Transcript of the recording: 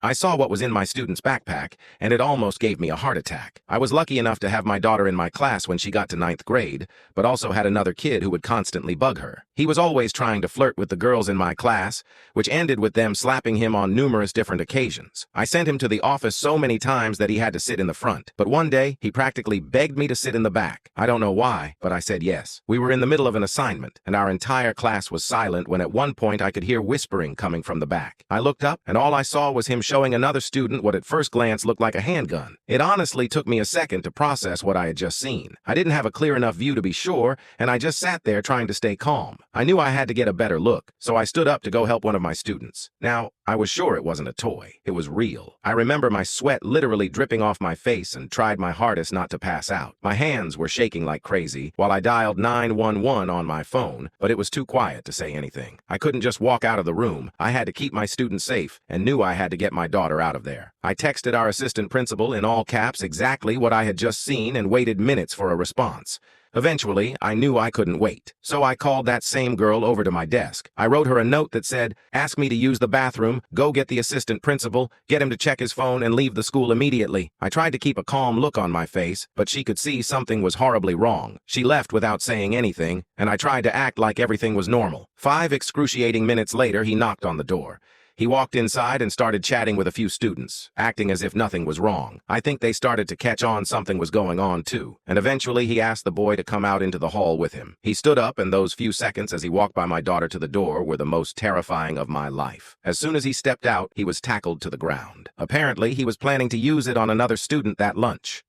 I saw what was in my student's backpack, and it almost gave me a heart attack. I was lucky enough to have my daughter in my class when she got to ninth grade, but also had another kid who would constantly bug her. He was always trying to flirt with the girls in my class, which ended with them slapping him on numerous different occasions. I sent him to the office so many times that he had to sit in the front, but one day, he practically begged me to sit in the back. I don't know why, but I said yes. We were in the middle of an assignment, and our entire class was silent when at one point I could hear whispering coming from the back. I looked up, and all I saw was him showing another student what at first glance looked like a handgun. It honestly took me a second to process what I had just seen. I didn't have a clear enough view to be sure, and I just sat there trying to stay calm. I knew I had to get a better look, so I stood up to go help one of my students. Now, I was sure it wasn't a toy. It was real. I remember my sweat literally dripping off my face and tried my hardest not to pass out. My hands were shaking like crazy while I dialed 911 on my phone, but it was too quiet to say anything. I couldn't just walk out of the room. I had to keep my student safe and knew I had to get my daughter out of there. I texted our assistant principal in all caps exactly what I had just seen and waited minutes for a response. Eventually, I knew I couldn't wait, so I called that same girl over to my desk. I wrote her a note that said, "Ask me to use the bathroom, go get the assistant principal, get him to check his phone, and leave the school immediately." I tried to keep a calm look on my face, but she could see something was horribly wrong. She left without saying anything, and I tried to act like everything was normal. 5 excruciating minutes later, he knocked on the door. He walked inside and started chatting with a few students, acting as if nothing was wrong. I think they started to catch on something was going on too, and eventually he asked the boy to come out into the hall with him. He stood up, and those few seconds as he walked by my daughter to the door were the most terrifying of my life. As soon as he stepped out, he was tackled to the ground. Apparently, he was planning to use it on another student that lunch.